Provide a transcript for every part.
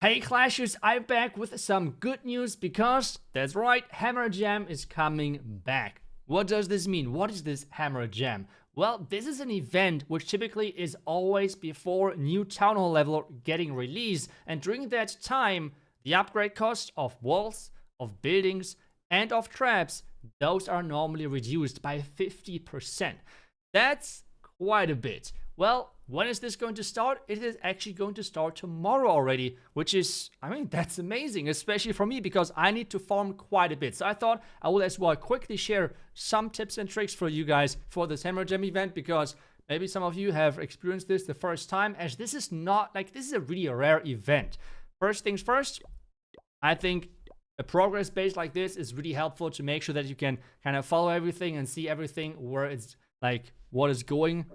Hey Clashers, I'm back with some good news because, that's right, Hammer Jam is coming back. What does this mean? What is this Hammer Jam? Well, this is an event which typically is always before new Town Hall level getting released, and during that time, the upgrade cost of walls, of buildings, and of traps, those are normally reduced by 50%. That's quite a bit. Well, when is this going to start? It is actually going to start tomorrow already, which is, that's amazing, especially for me because I need to farm quite a bit. So I thought I will as well quickly share some tips and tricks for you guys for this Hammer Jam event, because maybe some of you have experienced this the first time, as this is not, this is a really rare event. First things first, I think a progress base like this is really helpful to make sure that you can kind of follow everything and see everything where it's, what is going,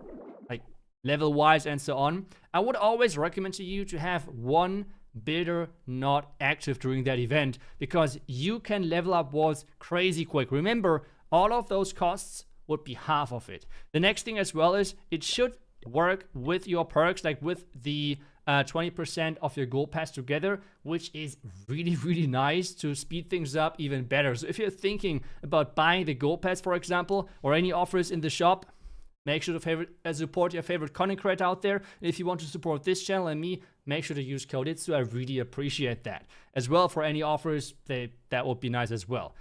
level wise and so on. I would always recommend to you to have one builder not active during that event, because you can level up walls crazy quick. Remember, all of those costs would be half of it. The next thing as well is it should work with your perks, like with the 20% of your gold pass together, which is really nice to speed things up even better. So if you're thinking about buying the gold pass, for example, or any offers in the shop, make sure to support your favorite content creator out there. And if you want to support this channel and me, make sure to use code iTzu. I really appreciate that. As well, for any offers, that would be nice as well.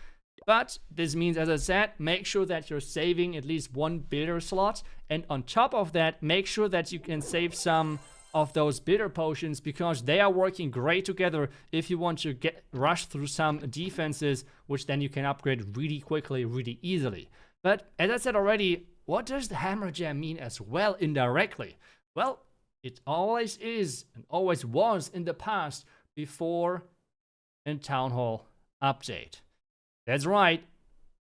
But this means, as I said, make sure that you're saving at least one builder slot. And on top of that, make sure that you can save some of those builder potions, because they are working great together if you want to rush through some defenses, which then you can upgrade really quickly, really easily. But as I said already, what does the Hammer Jam mean as well indirectly? Well, it always is and always was in the past before a Town Hall update. That's right,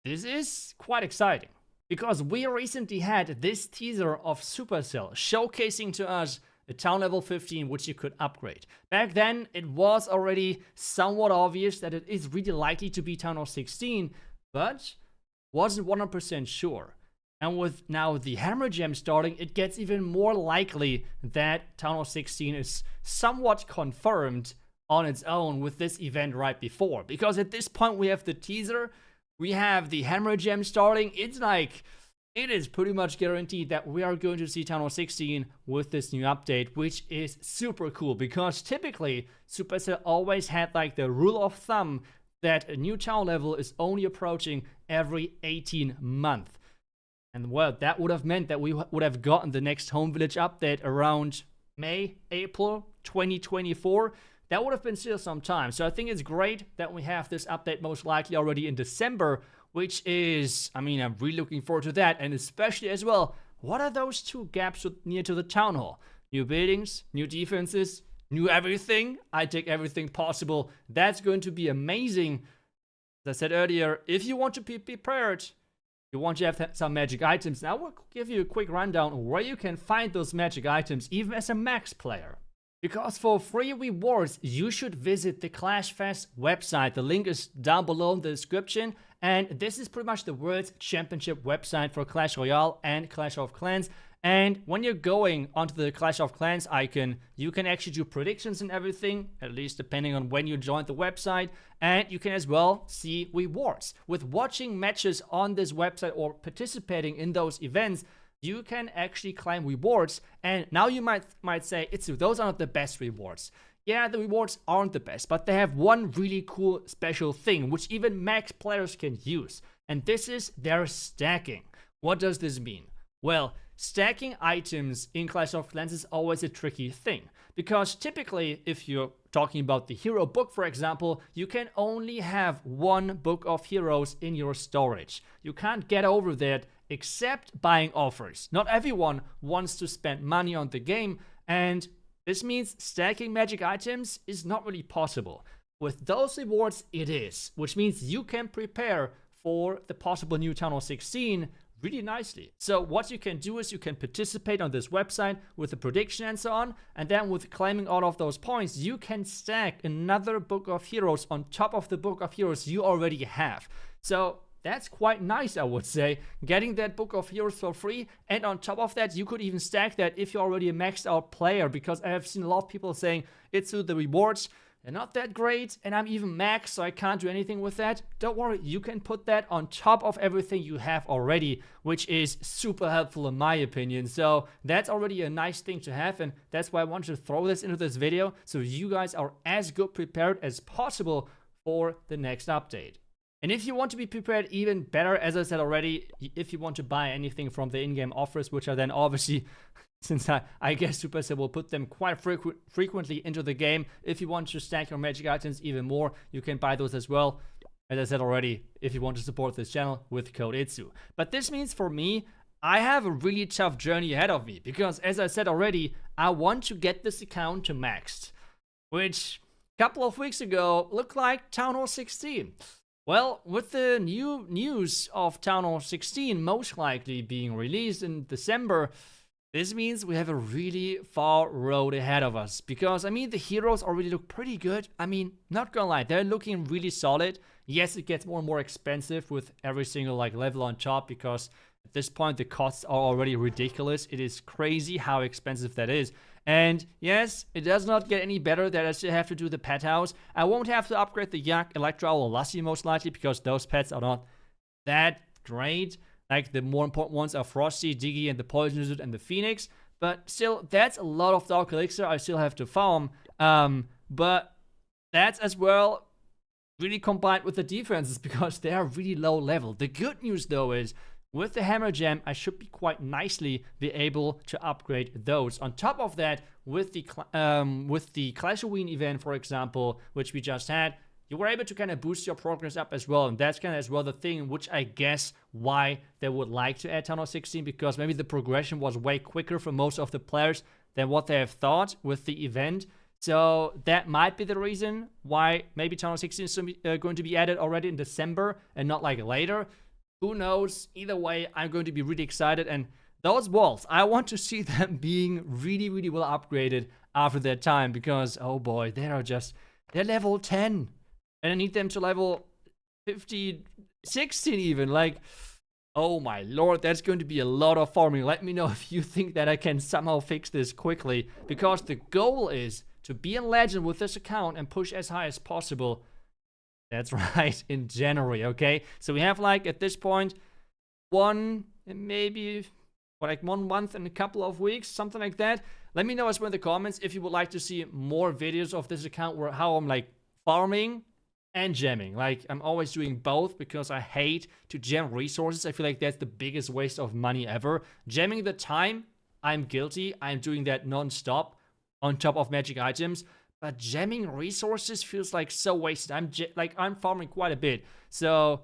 this is quite exciting, because we recently had this teaser of Supercell showcasing to us a Town Level 15 which you could upgrade. Back then, it was already somewhat obvious that it is really likely to be Town Hall 16, but wasn't 100% sure. And with now the Hammer Jam starting, it gets even more likely that Town Hall 16 is somewhat confirmed on its own with this event right before. Because at this point we have the teaser, we have the Hammer Jam starting. It's it is pretty much guaranteed that we are going to see Town Hall 16 with this new update, which is super cool. Because typically, Supercell always had the rule of thumb that a new town level is only approaching every 18 months. And well, that would have meant that we would have gotten the next Home Village update around May, April 2024. That would have been still some time. So I think it's great that we have this update most likely already in December, which is, I'm really looking forward to that. And especially as well, what are those two gaps near to the Town Hall? New buildings, new defenses, new everything. I take everything possible. That's going to be amazing. As I said earlier, if you want to be prepared, you want to have some magic items. Now we'll give you a quick rundown where you can find those magic items even as a max player. Because for free rewards, you should visit the Clash Fest website. The link is down below in the description. And this is pretty much the World Championship website for Clash Royale and Clash of Clans. And when you're going onto the Clash of Clans icon, you can actually do predictions and everything, at least depending on when you joined the website. And you can as well see rewards. With watching matches on this website or participating in those events, you can actually claim rewards. And now you might say, those are not the best rewards. Yeah, the rewards aren't the best, but they have one really cool special thing, which even max players can use. And this is their stacking. What does this mean? Well, stacking items in Clash of Clans is always a tricky thing, because typically, if you're talking about the hero book, for example, you can only have one book of heroes in your storage. You can't get over that except buying offers. Not everyone wants to spend money on the game, and this means stacking magic items is not really possible. With those rewards, it is, which means you can prepare for the possible new Town Hall 16 really nicely. So what you can do is you can participate on this website with the prediction and so on, and then with claiming all of those points, you can stack another book of heroes on top of the book of heroes you already have. So that's quite nice, I would say. Getting that Book of Heroes for free, and on top of that, you could even stack that if you're already a maxed out player, because I have seen a lot of people saying, iTzu, the rewards, they're not that great, and I'm even maxed, so I can't do anything with that. Don't worry, you can put that on top of everything you have already, which is super helpful in my opinion. So that's already a nice thing to have, and that's why I wanted to throw this into this video, so you guys are as good prepared as possible for the next update. And if you want to be prepared even better, as I said already, if you want to buy anything from the in-game offers, which are then obviously, since I guess Supercell will put them quite frequently into the game, if you want to stack your magic items even more, you can buy those as well. As I said already, if you want to support this channel with code iTzu. But this means for me, I have a really tough journey ahead of me, because as I said already, I want to get this account to maxed, which a couple of weeks ago looked like Town Hall 16. Well, with the new news of Town Hall 16 most likely being released in December, this means we have a really far road ahead of us, because, I mean, the heroes already look pretty good. I mean, not gonna lie, they're looking really solid. Yes, it gets more and more expensive with every single, like, level on top, because at this point, the costs are already ridiculous. It is crazy how expensive that is. And yes, it does not get any better that I still have to do the pet house. I won't have to upgrade the Yak, Electro, or Lassie most likely, because those pets are not that great. Like, the more important ones are Frosty, Diggy, and the Poison Lizard, and the Phoenix. But still, that's a lot of Dark Elixir I still have to farm. But that's as well really combined with the defenses, because they are really low level. The good news, though, is with the Hammer Gem, I should be quite nicely be able to upgrade those. On top of that, with the Clashoween event, for example, which we just had, you were able to kind of boost your progress up as well. And that's kind of as well the thing, which I guess why they would like to add Town Hall 16, because maybe the progression was way quicker for most of the players than what they have thought with the event. So that might be the reason why maybe Town Hall 16 is going to be added already in December and not like later. Who knows? Either way, I'm going to be really excited. And those walls, I want to see them being really, really well upgraded after that time, because, oh boy, they're level 10. And I need them to level 50, 16 even. Like, oh my lord, that's going to be a lot of farming. Let me know if you think that I can somehow fix this quickly, because the goal is to be a legend with this account and push as high as possible. That's right, in January, okay? So we have, like, at this point, maybe 1 month and a couple of weeks, something like that. Let me know as well in the comments if you would like to see more videos of this account where how I'm, like, farming and gemming. Like, I'm always doing both, because I hate to gem resources. I feel like that's the biggest waste of money ever. Gemming the time, I'm guilty. I'm doing that non-stop on top of magic items. But gemming resources feels like so wasted. I'm farming quite a bit. So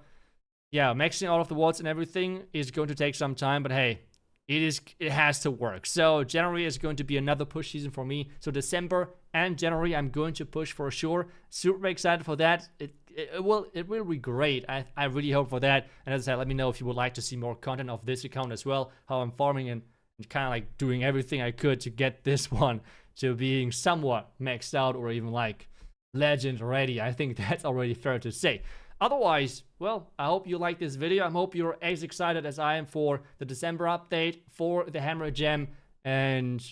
yeah, maxing all of the walls and everything is going to take some time, but hey, it has to work. So January is going to be another push season for me. So December and January I'm going to push for sure. Super excited for that. It will be great. I really hope for that. And as I said, let me know if you would like to see more content of this account as well, how I'm farming and kind of like doing everything I could to get this one to being somewhat maxed out, or even like legend ready. I think that's already fair to say. Otherwise, well, I hope you like this video. I hope you're as excited as I am for the December update, for the Hammer Gem, and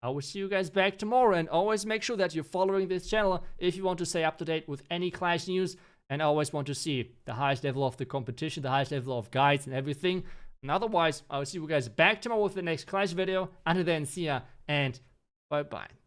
I will see you guys back tomorrow. And always make sure that you're following this channel if you want to stay up to date with any Clash news, and I always want to see the highest level of the competition, the highest level of guides and everything. And otherwise, I will see you guys back tomorrow with the next Clash video. Until then, see ya, and bye-bye.